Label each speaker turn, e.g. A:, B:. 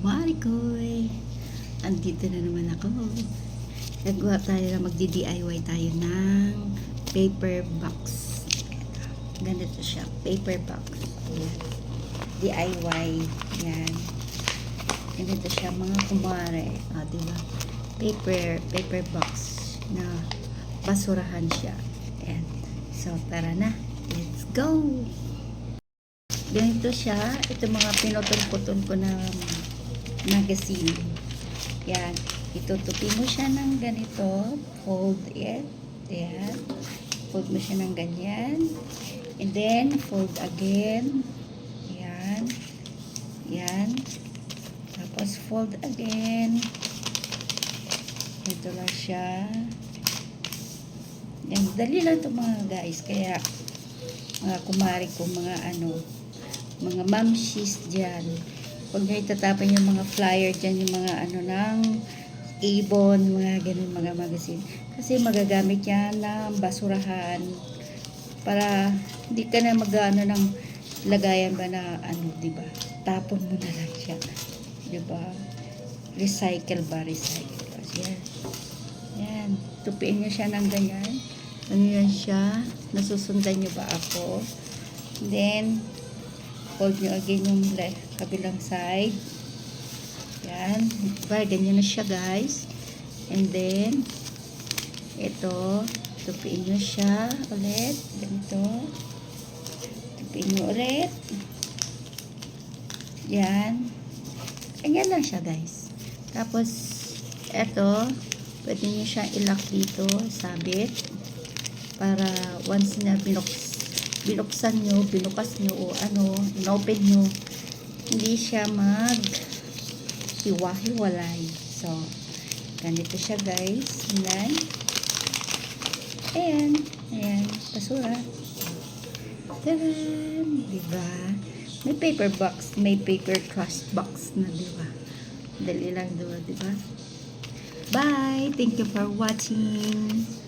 A: kumari ko andito na naman ako. Nagawa tayo na magdi-DIY tayo ng paper box. Ganito siya, paper box. Ayan. DIY. Yan. Ganito siya mga kumare. Diba? Paper box na basurahan siya. Ayan. So, tara na. Let's go! Ganito siya. Ito mga pinutol-putol ko na magazine. Yan. Itutupi mo siya ng ganito. Fold it. Yan. Fold mo siya ng ganyan. And then, fold again. Yan. Yan. Tapos, fold again. Ito lang siya. Yan. Dali lang ito mga guys. Kaya, mga kumari ko, mga mamshis dyan. Huwag nyo itatapon yung mga flyer dyan, yung mga ng Avon, mga ganun, mga magazine. Kasi magagamit yan ng basurahan para hindi ka na ng lagayan ba na diba? Tapon mo na lang siya. Diba? Recycle ba? Recycle. Yan. Yan. Tupiin nyo siya ng ganyan. Ano yan siya? Nasusundan nyo ba ako? Then, fold nyo again yung kabilang side. Yan. Diba? Ganyan na siya, guys. And then, ito, tupiin nyo siya ulit. Ganito. Tupiin nyo ulit. Yan. Ganyan lang siya, guys. Tapos, ito, pwede nyo siya ilak dito, sabit. Para once na binuksan nyo, binukas nyo, o inopen nyo, hindi siya hiwa-hiwalay. So, ganito siya guys. Ayan. Ayan. Ayan. Basura. Taran! Diba? May paper box. May paper trash box na, diba? Dali lang, diba? Bye! Thank you for watching.